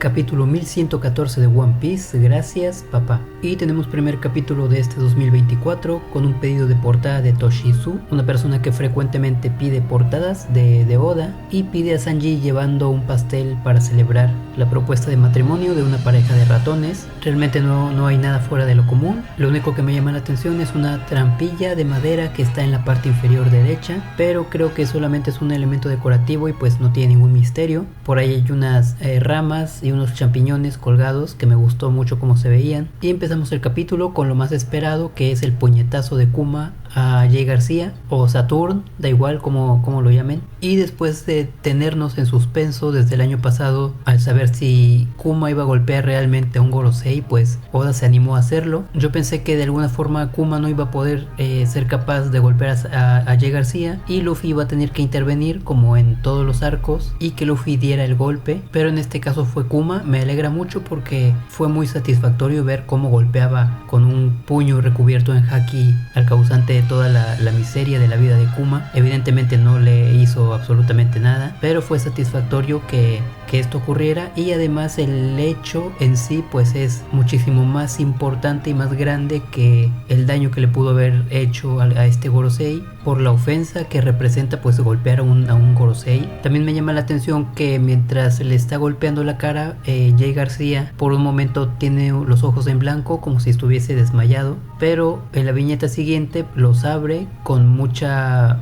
capítulo 1114 de One Piece, gracias papá. Y tenemos primer capítulo de este 2024 con un pedido de portada de Toshizu, una persona que frecuentemente pide portadas de Oda, y pide a Sanji llevando un pastel para celebrar la propuesta de matrimonio de una pareja de ratones. Realmente no hay nada fuera de lo común. Lo único que me llama la atención es una trampilla de madera que está en la parte inferior derecha, pero creo que solamente es un elemento decorativo y pues no tiene ningún misterio. Por ahí hay unas ramas y unos champiñones colgados que me gustó mucho cómo se veían. Y empezamos el capítulo con lo más esperado, que es el puñetazo de Kuma a Jay García o Saturn, da igual como lo llamen. Y después de tenernos en suspenso desde el año pasado al saber si Kuma iba a golpear realmente a un Gorosei, pues Oda se animó a hacerlo. Yo pensé que de alguna forma Kuma no iba a poder ser capaz de golpear a Jay García y Luffy iba a tener que intervenir como en todos los arcos y que Luffy diera el golpe, pero en este caso fue Kuma. Me alegra mucho porque fue muy satisfactorio ver cómo golpeaba con un puño recubierto en haki al causante de toda la miseria de la vida de Kuma. Evidentemente no le hizo absolutamente nada, pero fue satisfactorio que esto ocurriera, y además el hecho en sí pues es muchísimo más importante y más grande que el daño que le pudo haber hecho a este Gorosei por la ofensa que representa pues golpear a un Gorosei. También me llama la atención que mientras le está golpeando la cara, Jay García por un momento tiene los ojos en blanco como si estuviese desmayado, pero en la viñeta siguiente los abre con mucha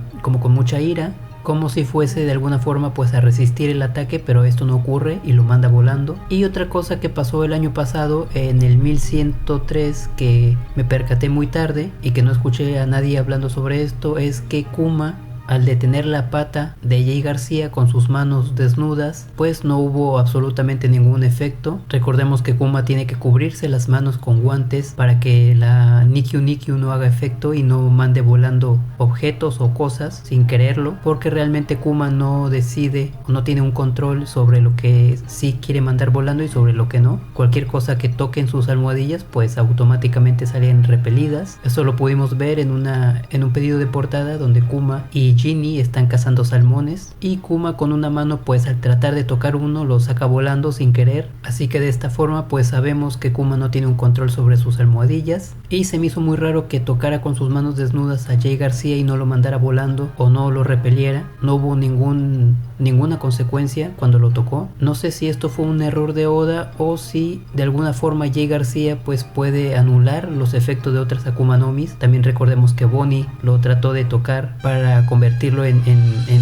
ira, como si fuese de alguna forma pues a resistir el ataque, pero esto no ocurre y lo manda volando. Y otra cosa que pasó el año pasado en el 1103 que me percaté muy tarde y que no escuché a nadie hablando sobre esto, es que Kuma, al detener la pata de Jay García con sus manos desnudas, pues no hubo absolutamente ningún efecto. Recordemos que Kuma tiene que cubrirse las manos con guantes para que la Nikyu Nikyu no haga efecto y no mande volando objetos o cosas sin quererlo, porque realmente Kuma no decide o no tiene un control sobre lo que sí quiere mandar volando y sobre lo que no. Cualquier cosa que toque en sus almohadillas pues automáticamente salen repelidas. Eso lo pudimos ver en un pedido de portada donde Kuma y Ginny están cazando salmones y Kuma con una mano pues al tratar de tocar uno lo saca volando sin querer, así que de esta forma pues sabemos que Kuma no tiene un control sobre sus almohadillas. Y se me hizo muy raro que tocara con sus manos desnudas a Jay García y no lo mandara volando o no lo repeliera. No hubo ninguna consecuencia cuando lo tocó. No sé si esto fue un error de Oda o si de alguna forma Jay García pues puede anular los efectos de otras Akuma no Mis. También recordemos que Bonnie lo trató de tocar para convertirlo en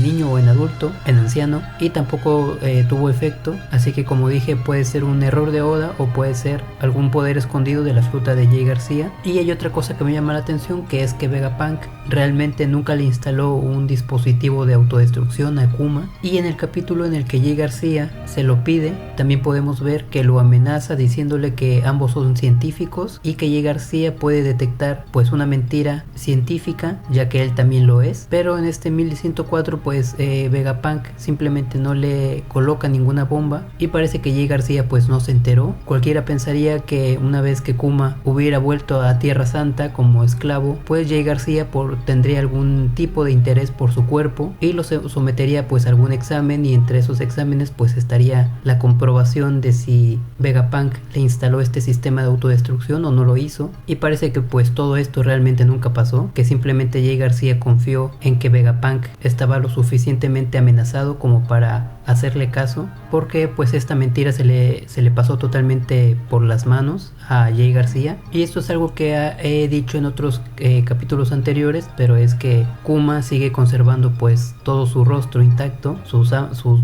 niño o en adulto, en anciano, y tampoco tuvo efecto. Así que como dije, puede ser un error de Oda o puede ser algún poder escondido de la fruta de Jay García. Y hay otra cosa que me llama la atención, que es que Vegapunk realmente nunca le instaló un dispositivo de autodestrucción a Kuma, y en el capítulo en el que Jay García se lo pide también podemos ver que lo amenaza diciéndole que ambos son científicos y que Jay García puede detectar pues una mentira científica, ya que él también lo es. Pero en este 1104 pues Vegapunk simplemente no le coloca ninguna bomba y parece que Jay García pues no se enteró. Cualquiera pensaría que una vez que Kuma hubiera vuelto a Tierra Santa como esclavo, pues Jay García tendría algún tipo de interés por su cuerpo y lo sometería pues a algún examen, y entre esos exámenes pues estaría la comprobación de si Vegapunk le instaló este sistema de autodestrucción o no lo hizo. Y parece que pues todo esto realmente nunca pasó, que simplemente Jay García confió en que Vegapunk estaba lo suficientemente amenazado como para hacerle caso, porque pues esta mentira se le pasó totalmente por las manos a Jay García. Y esto es algo que he dicho en otros capítulos anteriores, pero es que Kuma sigue conservando pues todo su rostro intacto, sus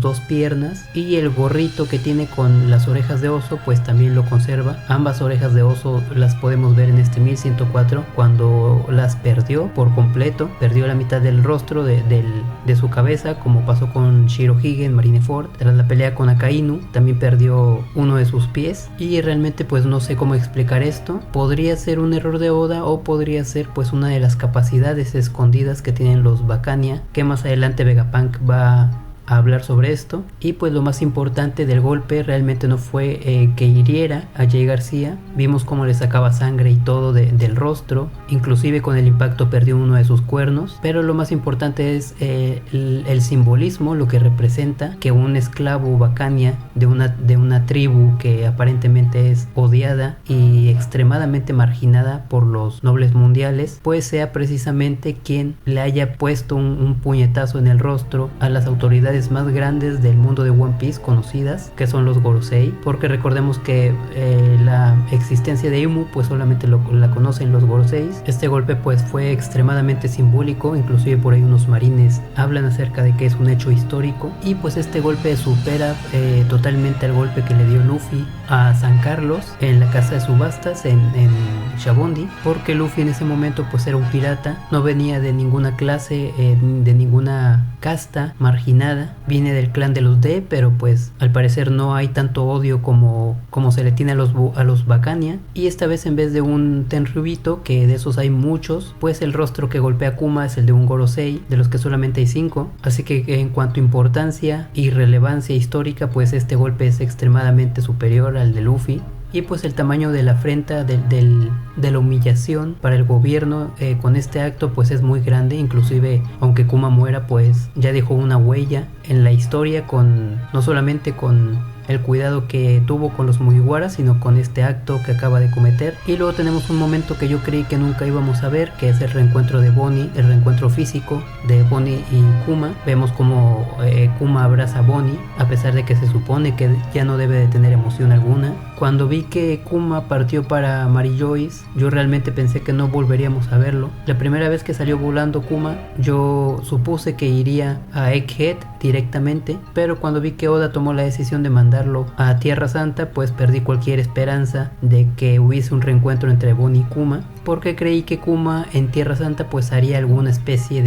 dos piernas, y el gorrito que tiene con las orejas de oso pues también lo conserva. Ambas orejas de oso las podemos ver en este 1104 cuando las perdió por completo, perdió la mitad del rostro de su cabeza, como pasó con Shirohige en Marineford. Tras la pelea con Akainu también perdió uno de sus pies, y realmente pues no sé cómo explicar esto. Podría ser un error de Oda o podría ser pues una de las capacidades escondidas que tienen los Bacania, que más adelante Vegapunk va a hablar sobre esto. Y pues lo más importante del golpe realmente no fue que hiriera a Jay García. Vimos cómo le sacaba sangre y todo del rostro, inclusive con el impacto perdió uno de sus cuernos, pero lo más importante es el simbolismo, lo que representa que un esclavo Bacania de una tribu que aparentemente es odiada y extremadamente marginada por los nobles mundiales, pues sea precisamente quien le haya puesto un puñetazo en el rostro a las autoridades más grandes del mundo de One Piece conocidas, que son los Gorosei, porque recordemos que la existencia de Imu pues solamente la conocen los Gorosei. Este golpe pues fue extremadamente simbólico, inclusive por ahí unos marines hablan acerca de que es un hecho histórico, y pues este golpe supera totalmente al golpe que le dio Luffy a San Carlos en la casa de subastas en Shabondi, porque Luffy en ese momento pues era un pirata, no venía de ninguna clase, de ninguna casta marginada, viene del clan de los D, pero pues al parecer no hay tanto odio como se le tiene a los Bacania, y esta vez en vez de un Tenryubito, que de esos hay muchos, pues el rostro que golpea Kuma es el de un Gorosei, de los que solamente hay 5, así que en cuanto a importancia y relevancia histórica, pues este golpe es extremadamente superior al de Luffy. Y pues el tamaño de la afrenta, de la humillación para el gobierno con este acto pues es muy grande, inclusive aunque Kuma muera pues ya dejó una huella en la historia, no solamente con el cuidado que tuvo con los Mugiwara, sino con este acto que acaba de cometer. Y luego tenemos un momento que yo creí que nunca íbamos a ver, que es el reencuentro de Bonnie, el reencuentro físico de Bonnie y Kuma. Vemos como Kuma abraza a Bonnie, a pesar de que se supone que ya no debe de tener emoción alguna. Cuando vi que Kuma partió para Mary Joyce, yo realmente pensé que no volveríamos a verlo. La primera vez que salió volando Kuma, yo supuse que iría a Egghead directamente, pero cuando vi que Oda tomó la decisión de mandarlo a Tierra Santa, pues perdí cualquier esperanza de que hubiese un reencuentro entre Bonnie y Kuma, porque creí que Kuma en Tierra Santa pues haría alguna especie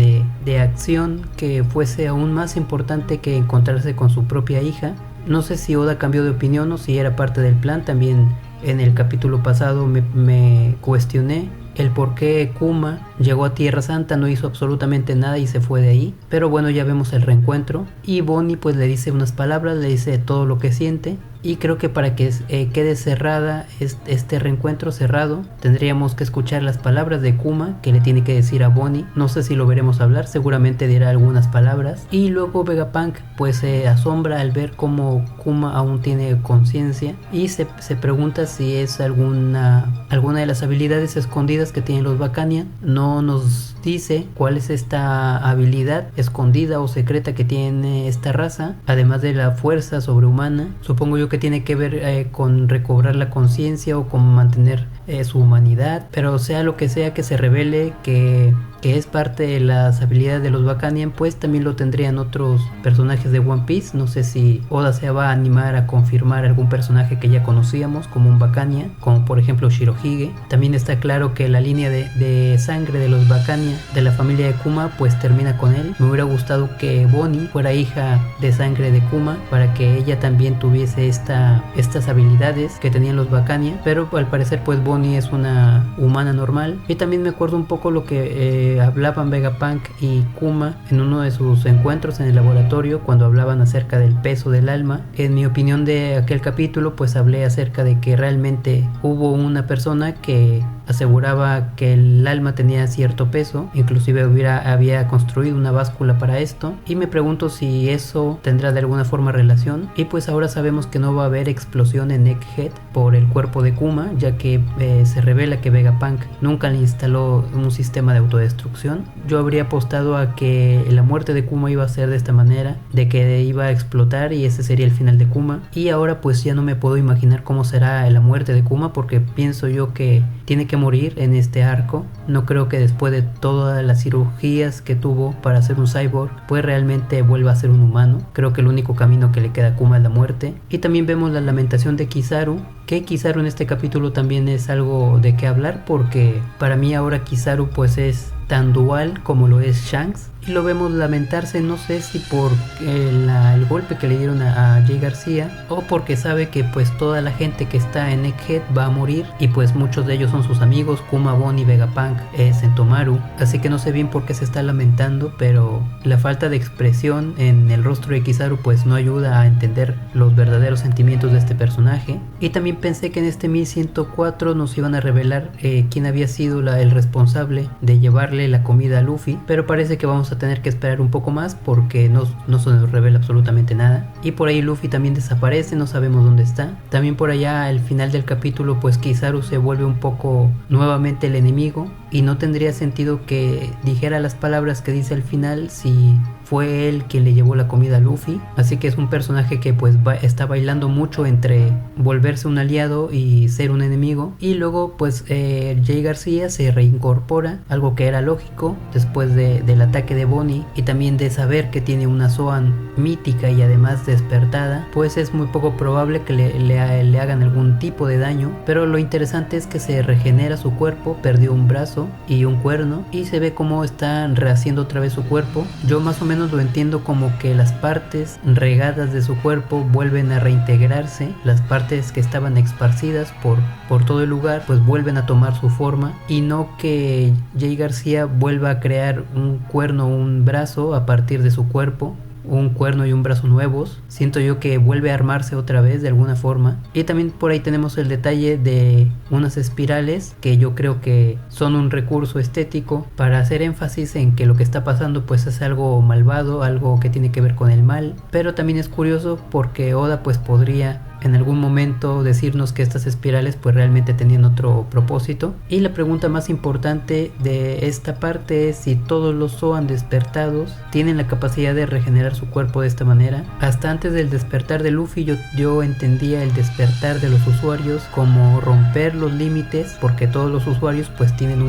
de acción que fuese aún más importante que encontrarse con su propia hija. No sé si Oda cambió de opinión o si era parte del plan. También en el capítulo pasado me cuestioné el por qué Kuma llegó a Tierra Santa, no hizo absolutamente nada y se fue de ahí. Pero bueno, ya vemos el reencuentro y Bonnie pues le dice unas palabras, le dice todo lo que siente. Y creo que para que quede cerrada este reencuentro cerrado, tendríamos que escuchar las palabras de Kuma que le tiene que decir a Bonnie. No sé si lo veremos hablar, seguramente dirá algunas palabras. Y luego Vegapunk pues se asombra al ver cómo Kuma aún tiene conciencia y se pregunta si es alguna de las habilidades escondidas que tienen los Bacanian. No nos dice cuál es esta habilidad escondida o secreta que tiene esta raza, además de la fuerza sobrehumana. Supongo yo que tiene que ver con recobrar la conciencia o con mantener su humanidad, pero sea lo que sea que se revele que es parte de las habilidades de los Bacanian, pues también lo tendrían otros personajes de One Piece. No sé si Oda se va a animar a confirmar algún personaje que ya conocíamos como un Bacanian, como por ejemplo Shirohige. También está claro que la línea de sangre de los Bacanian de la familia de Kuma pues termina con él. Me hubiera gustado que Bonnie fuera hija de sangre de Kuma para que ella también tuviese estas habilidades que tenían los Bacanian, pero al parecer pues Bonnie es una humana normal. Y también me acuerdo un poco lo que hablaban Vegapunk y Kuma en uno de sus encuentros en el laboratorio, cuando hablaban acerca del peso del alma. En mi opinión de aquel capítulo pues hablé acerca de que realmente hubo una persona que aseguraba que el alma tenía cierto peso, inclusive había construido una báscula para esto, y me pregunto si eso tendrá de alguna forma relación. Y pues ahora sabemos que no va a haber explosión en Egghead por el cuerpo de Kuma, ya que se revela que Vegapunk nunca le instaló un sistema de autodestrucción. Yo habría apostado a que la muerte de Kuma iba a ser de esta manera, de que iba a explotar y ese sería el final de Kuma, y ahora pues ya no me puedo imaginar cómo será la muerte de Kuma, porque pienso yo que tiene que morir en este arco. No creo que después de todas las cirugías que tuvo para hacer un cyborg pues realmente vuelva a ser un humano. Creo que el único camino que le queda a Kuma es la muerte. Y también vemos la lamentación de Kizaru, que Kizaru en este capítulo también es algo de qué hablar, porque para mí ahora Kizaru pues es tan dual como lo es Shanks. y lo vemos lamentarse, no sé si por el golpe que le dieron a Jay García o porque sabe que pues toda la gente que está en Egghead va a morir y pues muchos de ellos son sus amigos, Kuma, Bonnie, Vegapunk, Sentomaru, así que no sé bien por qué se está lamentando, pero la falta de expresión en el rostro de Kizaru pues no ayuda a entender los verdaderos sentimientos de este personaje. Y también pensé que en este 1104 nos iban a revelar quién había sido el responsable de llevarle la comida a Luffy, pero parece que vamos a tener que esperar un poco más porque no se nos revela absolutamente nada. Y por ahí Luffy también desaparece, no sabemos dónde está. También por allá al final del capítulo pues Kizaru se vuelve un poco nuevamente el enemigo y no tendría sentido que dijera las palabras que dice al final si fue él quien le llevó la comida a Luffy, así que es un personaje que pues está bailando mucho entre volverse un aliado y ser un enemigo. Y luego pues Jay García se reincorpora, algo que era lógico después del ataque de Bonnie y también de saber que tiene una Zoan mítica y además despertada, pues es muy poco probable que le hagan algún tipo de daño, pero lo interesante es que se regenera su cuerpo, perdió un brazo y un cuerno y se ve cómo está rehaciendo otra vez su cuerpo. Yo más o menos lo entiendo como que las partes regadas de su cuerpo vuelven a reintegrarse, las partes que estaban esparcidas por todo el lugar pues vuelven a tomar su forma y no que Jay García vuelva a crear un cuerno o un brazo a partir de su cuerpo, un cuerno y un brazo nuevos. Siento yo que vuelve a armarse otra vez de alguna forma. Y también por ahí tenemos el detalle de unas espirales que yo creo que son un recurso estético para hacer énfasis en que lo que está pasando pues es algo malvado, algo que tiene que ver con el mal. Pero también es curioso porque Oda pues podría en algún momento decirnos que estas espirales pues realmente tenían otro propósito. Y la pregunta más importante de esta parte es si todos los Zoan despertados tienen la capacidad de regenerar su cuerpo de esta manera. Hasta antes del despertar de Luffy yo entendía el despertar de los usuarios como romper los límites, porque todos los usuarios pues tienen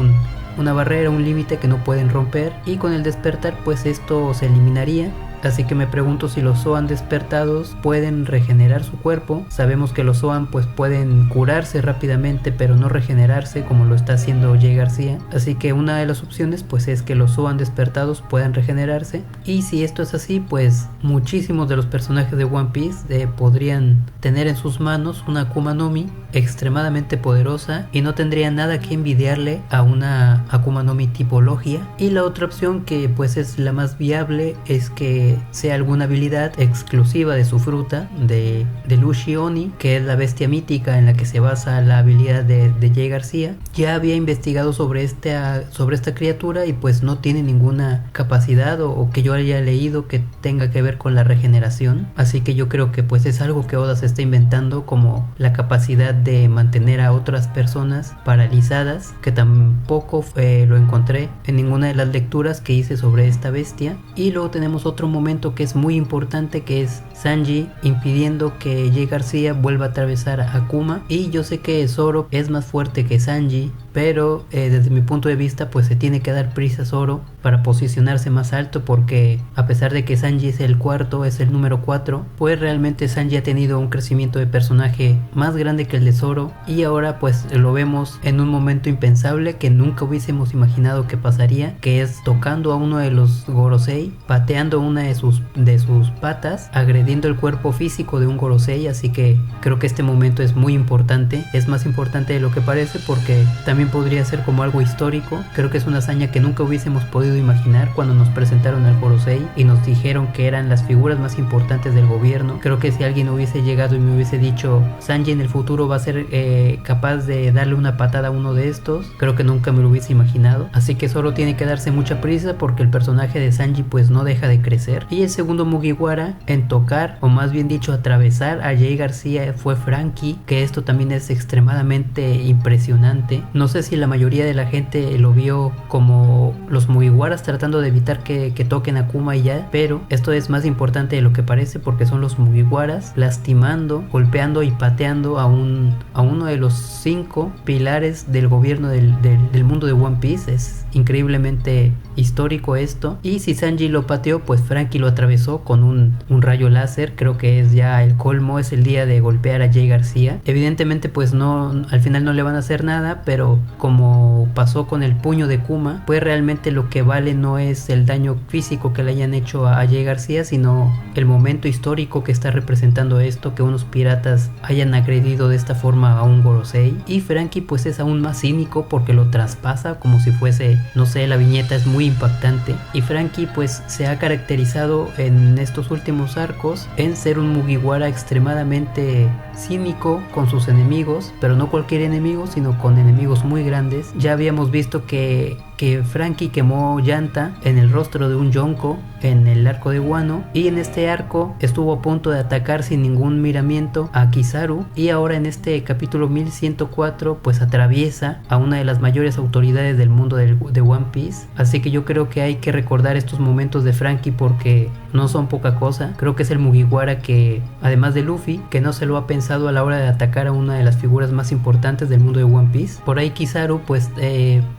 una barrera, un límite que no pueden romper, y con el despertar pues esto se eliminaría. Así que me pregunto si los Zoan despertados pueden regenerar su cuerpo. Sabemos que los Zoan pues pueden curarse rápidamente pero no regenerarse como lo está haciendo Jay García. Así que una de las opciones pues es que los Zoan despertados puedan regenerarse. Y si esto es así pues muchísimos de los personajes de One Piece podrían tener en sus manos una Akuma no Mi extremadamente poderosa y no tendría nada que envidiarle a una Akuma no Mi tipo Logia. Y la otra opción que pues es la más viable es que sea alguna habilidad exclusiva de su fruta de Lushi Oni, que es la bestia mítica en la que se basa la habilidad de Jay García. Ya había investigado sobre esta criatura y pues no tiene ninguna capacidad o que yo haya leído que tenga que ver con la regeneración, así que yo creo que pues es algo que Oda se está inventando, como la capacidad de mantener a otras personas paralizadas, que tampoco lo encontré en ninguna de las lecturas que hice sobre esta bestia. Y luego tenemos otro momento que es muy importante, que es Sanji impidiendo que Jay García vuelva a atravesar a Akuma. Y yo sé que Zoro es más fuerte que Sanji, pero desde mi punto de vista pues se tiene que dar prisa a Zoro para posicionarse más alto, porque a pesar de que Sanji es el cuarto, es el número 4, pues realmente Sanji ha tenido un crecimiento de personaje más grande que el de Zoro, y ahora pues lo vemos en un momento impensable que nunca hubiésemos imaginado que pasaría, que es tocando a uno de los Gorosei, pateando una de sus patas, agrediendo el cuerpo físico de un Gorosei. Así que creo que este momento es muy importante, es más importante de lo que parece, porque también podría ser como algo histórico. Creo que es una hazaña que nunca hubiésemos podido imaginar cuando nos presentaron al Gorosei y nos dijeron que eran las figuras más importantes del gobierno. Creo que si alguien hubiese llegado y me hubiese dicho Sanji en el futuro va a ser capaz de darle una patada a uno de estos, creo que nunca me lo hubiese imaginado. Así que Zoro tiene que darse mucha prisa porque el personaje de Sanji pues no deja de crecer. Y el segundo Mugiwara en tocar, o más bien dicho atravesar a Jay García, fue Franky, que esto también es extremadamente impresionante. No sé si la mayoría de la gente lo vio como los Mugiwaras tratando de evitar que toquen a Kuma y ya, pero esto es más importante de lo que parece, porque son los Mugiwaras lastimando, golpeando y pateando a uno de los 5 pilares del gobierno del mundo de One Piece. Es increíblemente histórico esto. Y si Sanji lo pateó, pues Franky lo atravesó con un rayo láser. Creo que es ya el colmo, es el día de golpear a Jay García. Evidentemente pues no, al final no le van a hacer nada, pero como pasó con el puño de Kuma, pues realmente lo que vale no es el daño físico que le hayan hecho a Jay García, sino el momento histórico que está representando esto, que unos piratas hayan agredido de esta forma a un Gorosei. Y Franky pues es aún más cínico porque lo traspasa como si fuese, no sé, la viñeta es muy impactante. Y Franky pues se ha caracterizado en estos últimos arcos en ser un Mugiwara extremadamente cínico con sus enemigos, pero no cualquier enemigo, sino con enemigos muy grandes. Ya habíamos visto que Franky quemó llanta en el rostro de un Yonko en el arco de Wano, y en este arco estuvo a punto de atacar sin ningún miramiento a Kizaru, y ahora en este capítulo 1104 pues atraviesa a una de las mayores autoridades del mundo de One Piece. Así que yo creo que hay que recordar estos momentos de Franky porque no son poca cosa. Creo que es el Mugiwara que, además de Luffy, que no se lo ha pensado a la hora de atacar a una de las figuras más importantes del mundo de One Piece. Por ahí Kizaru pues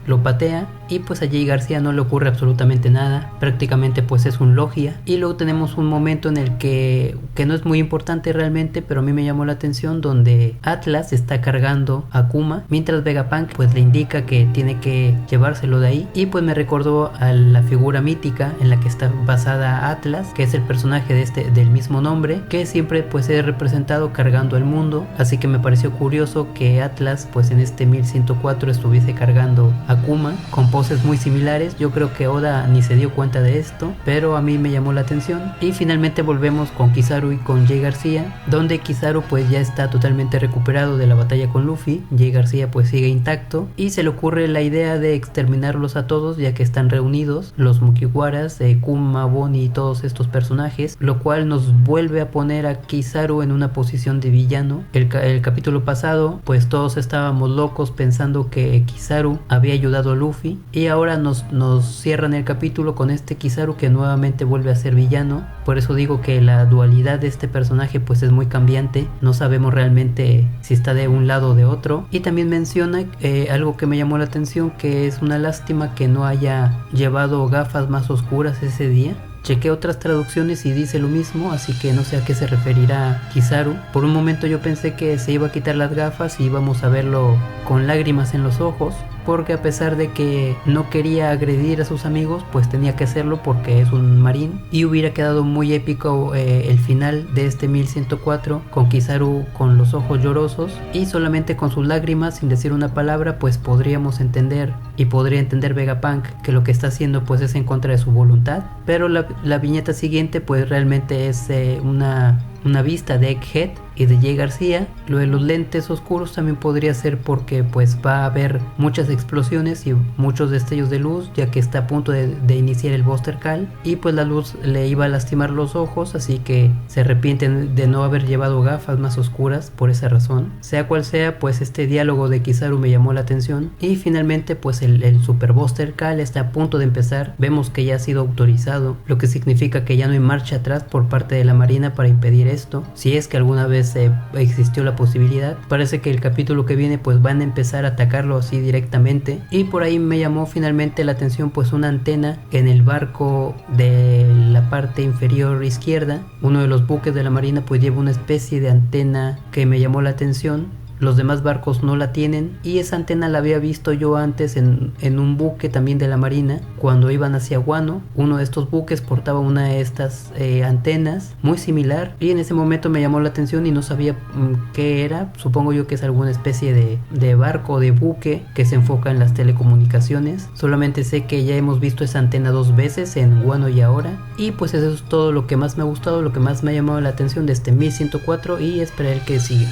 lo patea, y pues a Jay García no le ocurre absolutamente nada, prácticamente pues es un logia. Y luego tenemos un momento en el que no es muy importante realmente, pero a mí me llamó la atención, donde Atlas está cargando a Kuma, mientras Vegapunk pues le indica que tiene que llevárselo de ahí, y pues me recordó a la figura mítica en la que está basada Atlas, que es el personaje del mismo nombre, que siempre pues es representado cargando el mundo. Así que me pareció curioso que Atlas pues en este 1104 estuviese cargando a Kuma con poses muy similares. Yo creo que Oda ni se dio cuenta de esto, pero a mí me llamó la atención. Y finalmente volvemos con Kizaru y con Jay García, donde Kizaru pues ya está totalmente recuperado de la batalla con Luffy. Jay García pues sigue intacto, y se le ocurre la idea de exterminarlos a todos, ya que están reunidos los Mugiwaras, Kuma, Bonnie y todos estos personajes, lo cual nos vuelve a poner a Kizaru en una posición de villano. El capítulo pasado pues todos estábamos locos pensando que Kizaru había ayudado a Luffy, y ahora nos cierran el capítulo con este Kizaru que nuevamente vuelve a ser villano. Por eso digo que la dualidad de este personaje pues es muy cambiante, no sabemos realmente si está de un lado o de otro. Y también menciona algo que me llamó la atención, que es una lástima que no haya llevado gafas más oscuras ese día. Chequé otras traducciones y dice lo mismo, así que no sé a qué se referirá Kizaru. Por un momento yo pensé que se iba a quitar las gafas y íbamos a verlo con lágrimas en los ojos, porque a pesar de que no quería agredir a sus amigos, pues tenía que hacerlo porque es un marín. Y hubiera quedado muy épico el final de este 1104, con Kizaru con los ojos llorosos y solamente con sus lágrimas, sin decir una palabra, pues podríamos entender, y podría entender Vegapunk, que lo que está haciendo pues es en contra de su voluntad. Pero la viñeta siguiente pues realmente es una vista de Egghead y de Jay García. Lo de los lentes oscuros también podría ser porque pues va a haber muchas explosiones y muchos destellos de luz, ya que está a punto de iniciar el Buster Call, y pues la luz le iba a lastimar los ojos, así que se arrepienten de no haber llevado gafas más oscuras por esa razón. Sea cual sea, pues este diálogo de Kizaru me llamó la atención. Y finalmente pues el Super Buster Call está a punto de empezar. Vemos que ya ha sido autorizado, lo que significa que ya no hay marcha atrás por parte de la marina para impedir esto, si es que alguna vez existió la posibilidad. Parece que el capítulo que viene pues van a empezar a atacarlo así directamente. Y por ahí me llamó finalmente la atención pues una antena en el barco de la parte inferior izquierda. Uno de los buques de la marina pues lleva una especie de antena que me llamó la atención. Los demás barcos no la tienen, y esa antena la había visto yo antes en un buque también de la marina cuando iban hacia Wano. Uno de estos buques portaba una de estas antenas muy similar, y en ese momento me llamó la atención y no sabía qué era. Supongo yo que es alguna especie de barco, de buque que se enfoca en las telecomunicaciones. Solamente sé que ya hemos visto esa antena 2 veces en Wano y ahora, y pues eso es todo lo que más me ha gustado, lo que más me ha llamado la atención de este 1104, y esperar que siga.